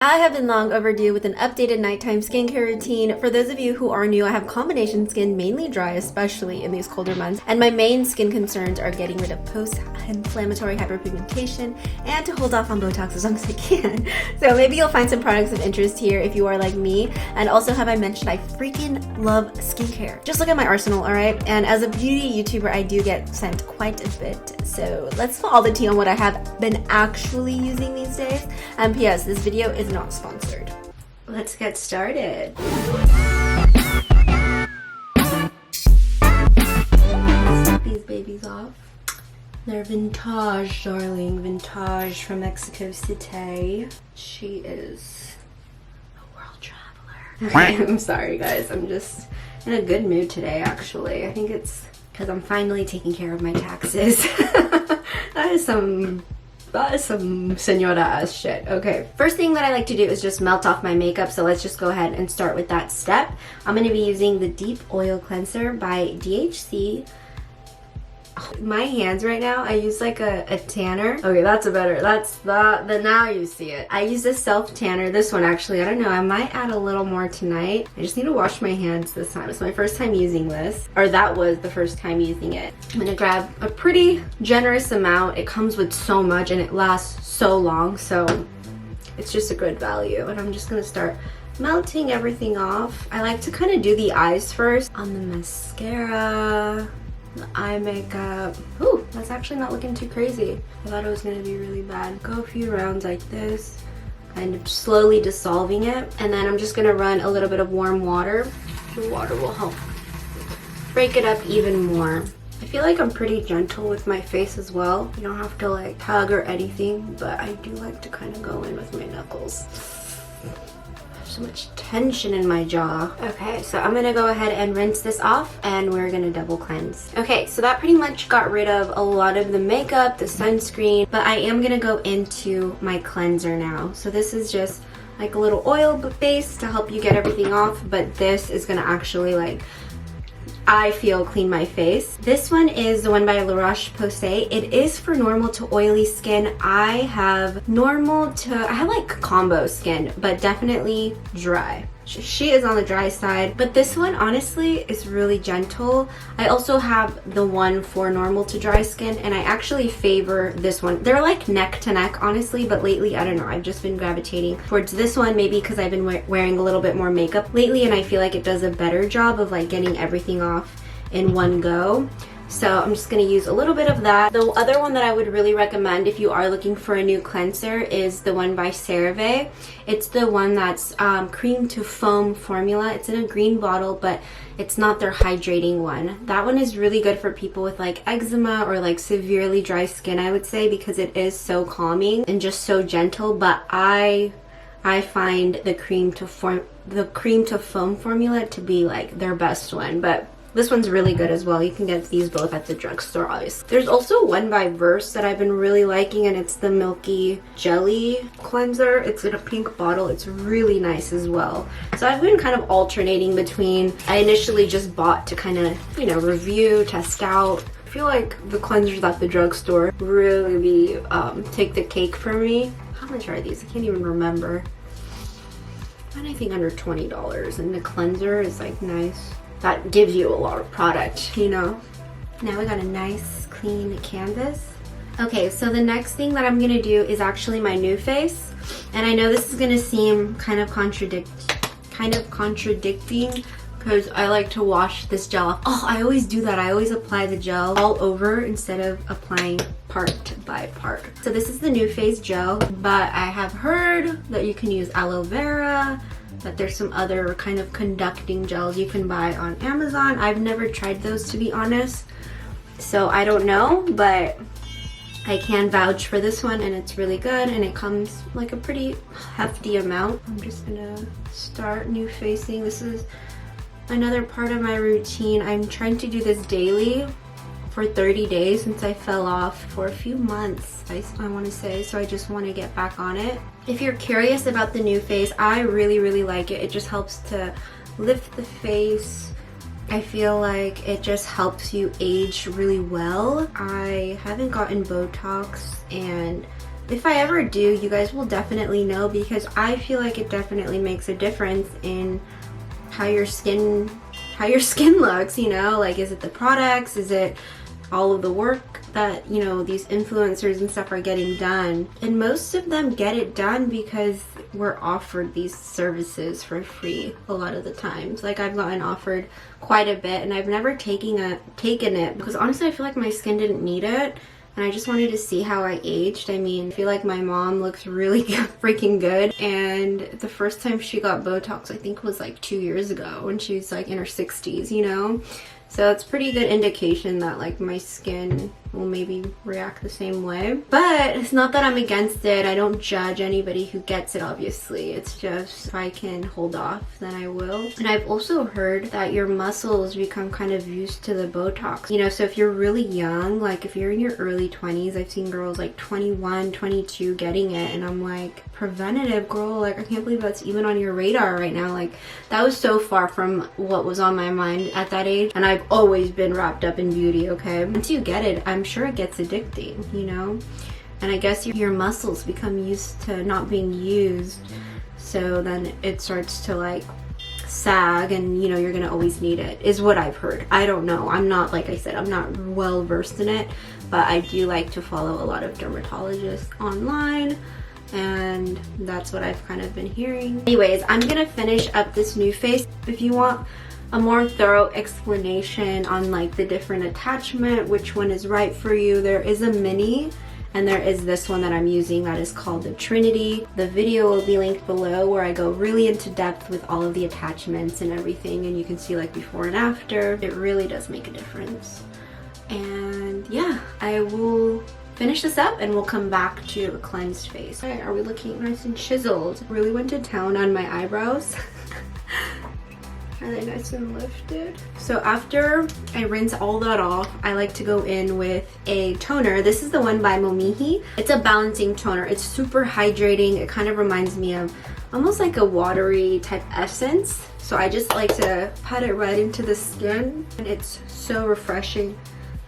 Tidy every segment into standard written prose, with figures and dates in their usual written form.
I have been long overdue with an updated nighttime skincare routine. For those of you who are new, I have combination skin, mainly dry, especially in these colder months, and my main skin concerns are getting rid of post-inflammatory hyperpigmentation and to hold off on Botox as long as I can. So maybe you'll find some products of interest here if you are like me. And also, have I mentioned I freaking love skincare? Just look at my arsenal, alright? And as a beauty YouTuber, I do get sent quite a bit. So let's spill all the tea on what I have been actually using these days. And P.S. this video is not sponsored. Let's get started. Take these babies off. They're vintage, darling. Vintage from Mexico City. She is a world traveler. Okay, I'm sorry guys. I'm just in a good mood today actually. I think it's because I'm finally taking care of my taxes. That is some senora ass shit. Okay, first thing that I like to do is just melt off my makeup, so let's just go ahead and start with that step. I'm going to be using the Deep Oil Cleanser by DHC. My hands right now, I use like a tanner. Okay, that's a better, then now you see it. I use a self tanner, this one actually, I don't know, I might add a little more tonight. I just need to wash my hands this time. It's my first time using this, or that was the first time using it. I'm gonna grab a pretty generous amount. It comes with so much and it lasts so long, so it's just a good value. And I'm just gonna start melting everything off. I like to kind of do the eyes first. On the mascara, the eye makeup. Ooh, that's actually not looking too crazy. I thought it was gonna be really bad. Go a few rounds like this, kind of slowly dissolving it. And then I'm just gonna run a little bit of warm water. The water will help break it up even more. I feel like I'm pretty gentle with my face as well. You don't have to like hug or anything, but I do like to kind of go in with my knuckles. So much tension in my jaw. Okay, so I'm gonna go ahead and rinse this off and we're gonna double cleanse. Okay, so that pretty much got rid of a lot of the makeup, the sunscreen, but I am gonna go into my cleanser now. So this is just like a little oil base to help you get everything off, but this is gonna actually like, I feel, clean my face. This one is the one by La Roche-Posay. It is for normal to oily skin. I have like combo skin, but definitely dry. She is on the dry side, but this one honestly is really gentle. I also have the one for normal to dry skin, and I actually favor this one. They're like neck to neck honestly, but lately, I don't know, I've just been gravitating towards this one, maybe because I've been wearing a little bit more makeup lately, and I feel like it does a better job of like getting everything off in one go. So I'm just going to use a little bit of that. The other one that I would really recommend if you are looking for a new cleanser is the one by CeraVe. It's the one that's cream to foam formula. It's in a green bottle, but it's not their hydrating one. That one is really good for people with like eczema or like severely dry skin, I would say, because it is so calming and just so gentle. But I find the cream to foam formula to be like their best one. But this one's really good as well. You can get these both at the drugstore, obviously. There's also one by Verse that I've been really liking, and it's the Milky Jelly Cleanser. It's in a pink bottle. It's really nice as well. So I've been kind of alternating between, I initially just bought to kind of, you know, review, test out. I feel like the cleansers at the drugstore really take the cake for me. How much are these? I can't even remember. Anything under $20, and the cleanser is like nice. That gives you a lot of product, you know. Now we got a nice clean canvas. Okay, so the next thing that I'm gonna do is actually my new face, and I know this is gonna seem kind of contradicting because I like to wash this gel off. Oh, I always do that. I always apply the gel all over instead of applying part by part. So this is the new face gel, but I have heard that you can use aloe vera, that there's some other kind of conducting gels you can buy on Amazon. I've never tried those, to be honest, so I don't know, but I can vouch for this one, and it's really good, and it comes like a pretty hefty amount. I'm just gonna start new facing. This is another part of my routine. I'm trying to do this daily for 30 days since I fell off for a few months, I want to say, so I just want to get back on it. If you're curious about the new face, I really like it. It just helps to lift the face. I feel like it just helps you age really well. I haven't gotten Botox, and If I ever do, you guys will definitely know, because I feel like it definitely makes a difference in how your skin looks, you know? Like, is it the products? Is it all of the work that, you know, these influencers and stuff are getting done? And most of them get it done because we're offered these services for free a lot of the times. Like, I've gotten offered quite a bit, and I've never taken it because honestly I feel like my skin didn't need it, and I just wanted to see how I aged. I mean, I feel like my mom looks really freaking good, and the first time she got Botox I think was like 2 years ago when she was like in her 60s, you know? So it's pretty good indication that like my skin will maybe react the same way. But it's not that I'm against it. I don't judge anybody who gets it, obviously. It's just if I can hold off, then I will. And I've also heard that your muscles become kind of used to the Botox. You know, so if you're really young, like if you're in your early 20s, I've seen girls like 21, 22 getting it, and I'm like, preventative, girl, like I can't believe that's even on your radar right now. Like, that was so far from what was on my mind at that age, and I've always been wrapped up in beauty, okay? Once you get it, I'm sure it gets addicting, you know? And I guess your muscles become used to not being used, so then it starts to like sag, and you know, you're gonna always need it, is what I've heard. I don't know, I'm not, like I said, I'm not well versed in it, but I do like to follow a lot of dermatologists online, and that's what I've kind of been hearing. Anyways, I'm gonna finish up this new face. If you want a more thorough explanation on like the different attachment, which one is right for you, there is a mini, and there is this one that I'm using that is called the Trinity. The video will be linked below where I go really into depth with all of the attachments and everything, and you can see like before and after. It really does make a difference. And yeah, I will finish this up and we'll come back to a cleansed face. Okay, are we looking nice and chiseled? Really went to town on my eyebrows. Are they nice and lifted? So after I rinse all that off, I like to go in with a toner. This is the one by Momihi. It's a balancing toner. It's super hydrating. It kind of reminds me of almost like a watery type essence. So I just like to pat it right into the skin, and it's so refreshing.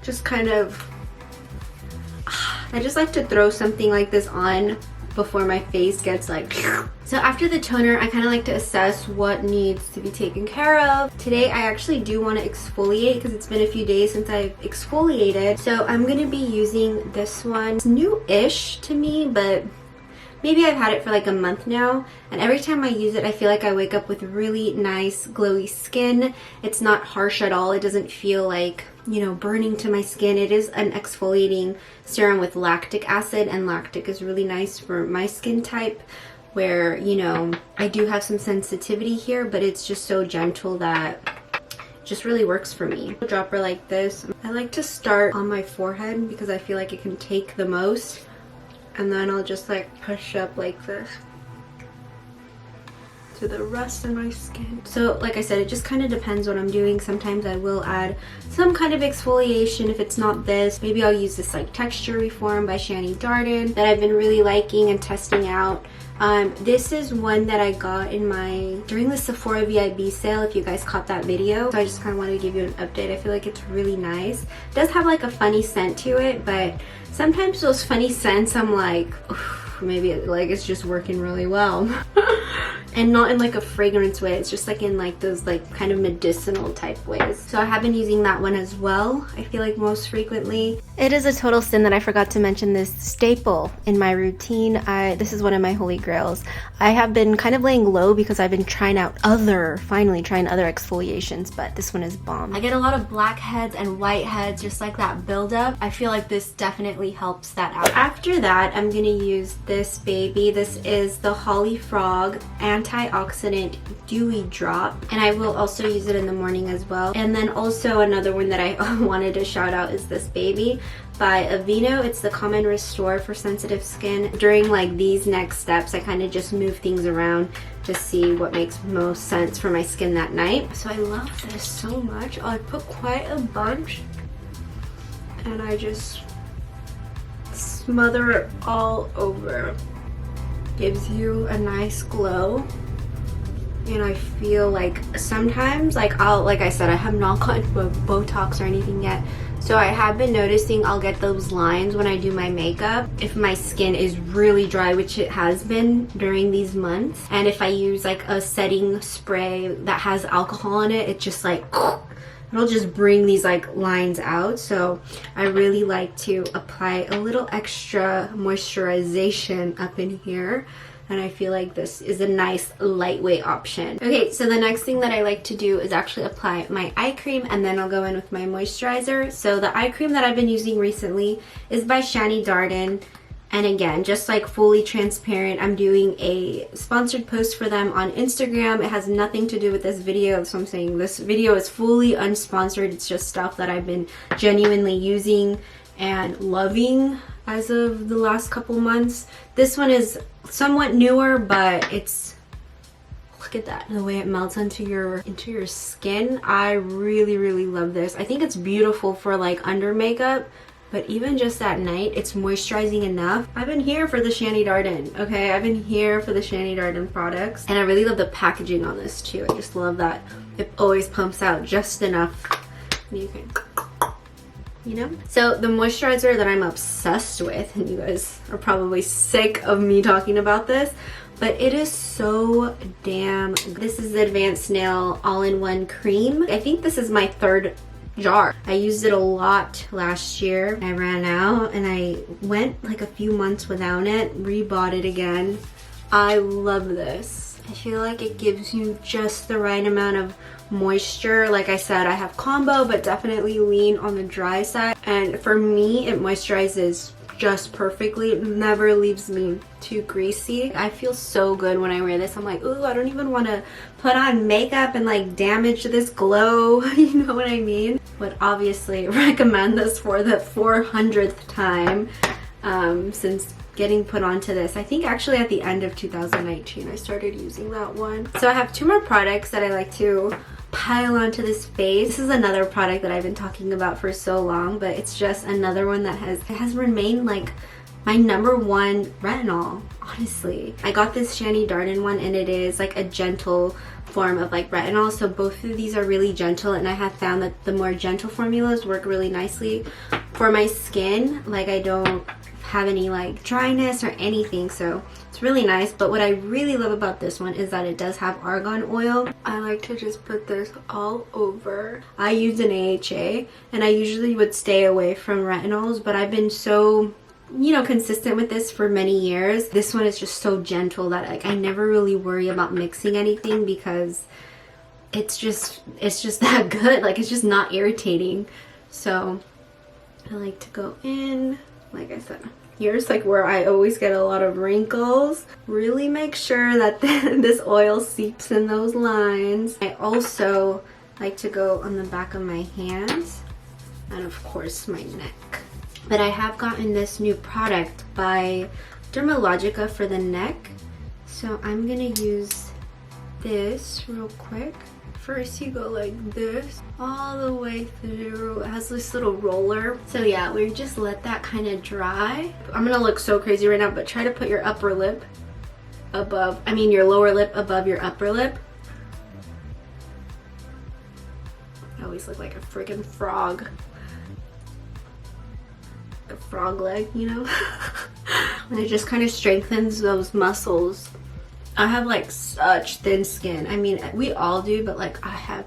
Just kind of, I just like to throw something like this on before my face gets like. So after the toner, I kind of like to assess what needs to be taken care of. Today I actually do want to exfoliate because it's been a few days since I've exfoliated. So I'm going to be using this one. It's new-ish to me, but maybe I've had it for like a month now, and every time I use it I feel like I wake up with really nice glowy skin. It's not harsh at all. It doesn't feel like, you know, burning to my skin. It is an exfoliating serum with lactic acid, and lactic is really nice for my skin type, where, you know, I do have some sensitivity here, but it's just so gentle that it just really works for me. A dropper like this. I like to start on my forehead because I feel like it can take the most, and then I'll just like push up like this to the rest of my skin. So like I said, it just kind of depends what I'm doing. Sometimes I will add some kind of exfoliation. If it's not this, maybe I'll use this like Texture Reform by Shani Darden that I've been really liking and testing out. This is one that I got during the Sephora VIB sale, if you guys caught that video. So I just kind of wanted to give you an update. I feel like it's really nice. It does have like a funny scent to it, but sometimes those funny scents I'm like, maybe it's just working really well. And not in like a fragrance way, it's just like in like those like kind of medicinal type ways. So I have been using that one as well, I feel like most frequently. It is a total sin that I forgot to mention this staple in my routine. This is one of my holy grails. I have been kind of laying low because I've been finally trying other exfoliations, but this one is bomb. I get a lot of blackheads and whiteheads, just like that buildup. I feel like this definitely helps that out. After that, I'm gonna use this baby. This is the Holly Frog Antioxidant Dewy Drop, and I will also use it in the morning as well. And then also another one that I wanted to shout out is this baby by Aveeno. It's the Calm and Restore for sensitive skin. During like these next steps, I kind of just move things around to see what makes most sense for my skin that night. So I love this so much. I put quite a bunch, and I just smother it all over. Gives you a nice glow. And I feel like sometimes, like I said, I have not gotten Botox or anything yet, So I have been noticing I'll get those lines when I do my makeup if my skin is really dry, which it has been during these months. And if I use like a setting spray that has alcohol in it, it's just like it'll just bring these like lines out. So I really like to apply a little extra moisturization up in here. And I feel like this is a nice lightweight option. Okay, so the next thing that I like to do is actually apply my eye cream, and then I'll go in with my moisturizer. So the eye cream that I've been using recently is by Shani Darden. And again, just like fully transparent, I'm doing a sponsored post for them on Instagram. It has nothing to do with this video. So I'm saying this video is fully unsponsored. It's just stuff that I've been genuinely using and loving as of the last couple months. This one is somewhat newer, but it's, look at that, the way it melts into your skin. I really love this. I think it's beautiful for like under makeup, but even just at night, it's moisturizing enough. I've been here for the Shani Darden, okay? I've been here for the Shani Darden products. And I really love the packaging on this too. I just love that it always pumps out just enough. And you can, you know? So the moisturizer that I'm obsessed with, and you guys are probably sick of me talking about this, but it is so damn good. This is the Advanced Nail All-in-One Cream. I think this is my third jar. I used it a lot last year. I ran out and I went like a few months without it, rebought it again. I love this. I feel like it gives you just the right amount of moisture. Like I said, I have combo, but definitely lean on the dry side. And for me, it moisturizes just perfectly. It never leaves me too greasy. I feel so good when I wear this. I'm like, ooh, I don't even want to put on makeup and like damage this glow. You know what I mean? Would obviously recommend this for the 400th time since getting put onto this. I think actually at the end of 2019 I started using that one. So I have two more products that I like to pile onto this face. This is another product that I've been talking about for so long, but it's just another one that has remained like my #1 retinol, honestly. I got this Shani Darden one, and it is like a gentle form of like retinol, so both of these are really gentle, and I have found that the more gentle formulas work really nicely for my skin. Like I don't have any like dryness or anything, so it's really nice. But what I really love about this one is that it does have argan oil. I like to just put this all over. I use an AHA, and I usually would stay away from retinols, but I've been so, you know, consistent with this for many years. This one is just so gentle that like I never really worry about mixing anything because it's just that good. Like it's just not irritating. So I like to go in, like I said, here's like where I always get a lot of wrinkles. Really make sure that this oil seeps in those lines. I also like to go on the back of my hands and of course my neck. But I have gotten this new product by Dermalogica for the neck. So I'm gonna use this real quick. First you go like this all the way through. It has this little roller. So yeah, we just let that kind of dry. I'm gonna look so crazy right now, but try to put your upper lip above, I mean your lower lip above your upper lip. I always look like a freaking frog. A frog leg, you know? And it just kind of strengthens those muscles. I have like such thin skin. I mean, we all do, but like I have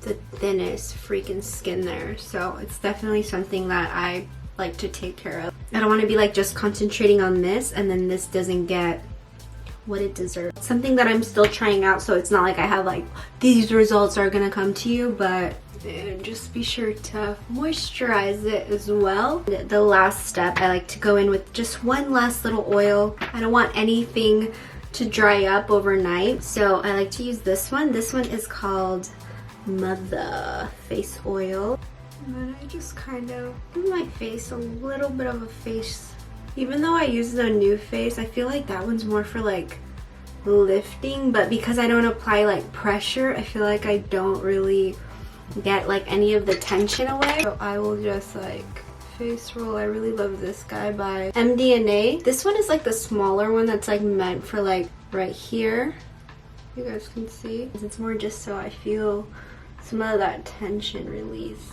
the thinnest freaking skin there. So it's definitely something that I like to take care of. I don't want to be like just concentrating on this and then this doesn't get what it deserves. It's something that I'm still trying out, so it's not like I have like these results are gonna come to you, but just be sure to moisturize it as well. The last step, I like to go in with just one last little oil. I don't want anything to dry up overnight, so I like to use this one. This one is called Mother Face Oil. And then I just kind of give my face a little bit of a face. Even though I use the New Face, I feel like that one's more for like lifting, but because I don't apply like pressure, I feel like I don't really get like any of the tension away. So I will just like face roll. I really love this guy by MDNA. This one is like the smaller one that's like meant for like right here. You guys can see. It's more just so I feel some of that tension release.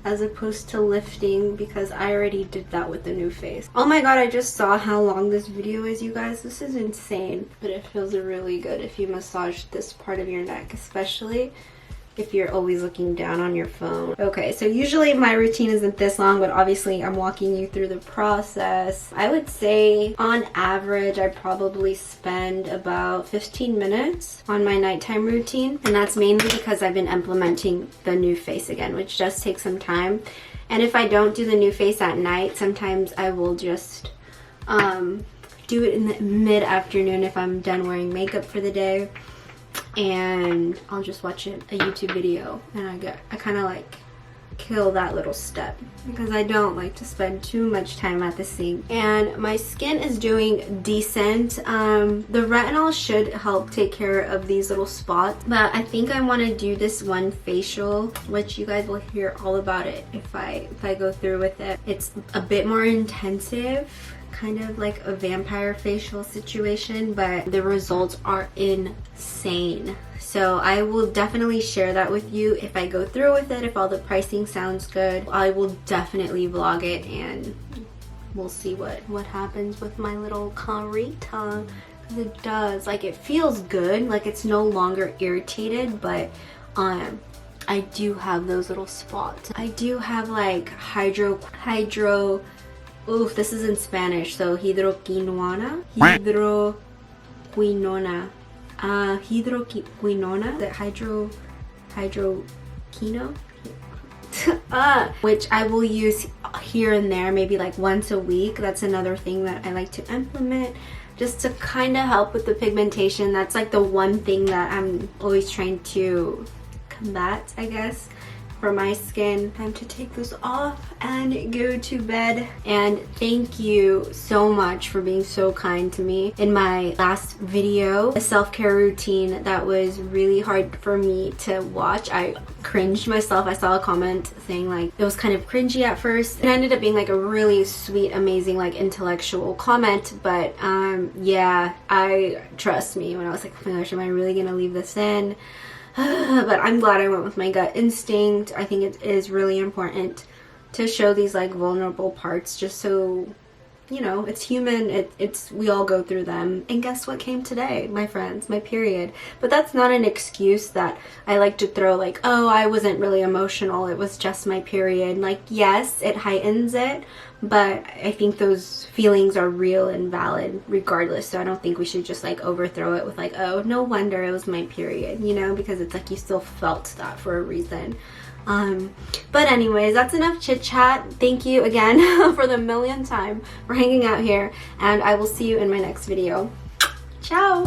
as opposed to lifting, because I already did that with the new face. Oh my god, I just saw how long this video is, you guys. This is insane. But it feels really good if you massage this part of your neck, especially if you're always looking down on your phone. Okay, so usually my routine isn't this long, but obviously I'm walking you through the process. I would say on average I probably spend about 15 minutes on my nighttime routine, and that's mainly because I've been implementing the new face again, which does take some time. And if I don't do the new face at night, sometimes I will just do it in the mid-afternoon if I'm done wearing makeup for the day, and I'll just watch a YouTube video, and I kind of like kill that little step because I don't like to spend too much time at the sink. And my skin is doing decent. The retinol should help take care of these little spots, but I think I want to do this one facial, which you guys will hear all about it if I go through with it. It's a bit more intensive, kind of like a vampire facial situation, but the results are insane. So I will definitely share that with you if I go through with it. If all the pricing sounds good, I will definitely vlog it, and we'll see what happens with my little carita. Because it does, like, it feels good, like it's no longer irritated, but I do have those little spots. I do have like hydro oof, this is in Spanish, so hidroquinona, the hydroquino, which I will use here and there, maybe like once a week. That's another thing that I like to implement, just to kind of help with the pigmentation. That's like the one thing that I'm always trying to combat, I guess, for my skin. Time to take this off and go to bed. And thank you so much for being so kind to me in my last video, a self-care routine that was really hard for me to watch. I cringed myself. I saw a comment saying like it was kind of cringy at first. It ended up being like a really sweet, amazing, like intellectual comment, but yeah, trust me when I was like, oh my gosh, am I really gonna leave this in? But I'm glad I went with my gut instinct. I think it is really important to show these like vulnerable parts, just so, you know, it's human. We all go through them. And guess what came today, my friends? My period. But that's not an excuse that I like to throw like, oh, I wasn't really emotional, it was just my period. Like, yes, it heightens it, but I think those feelings are real and valid regardless. So I don't think we should just like overthrow it with like, oh, no wonder it was my period, you know, because it's like you still felt that for a reason. But anyways, that's enough chit chat. Thank you again for the millionth time for hanging out here, and I will see you in my next video. Ciao.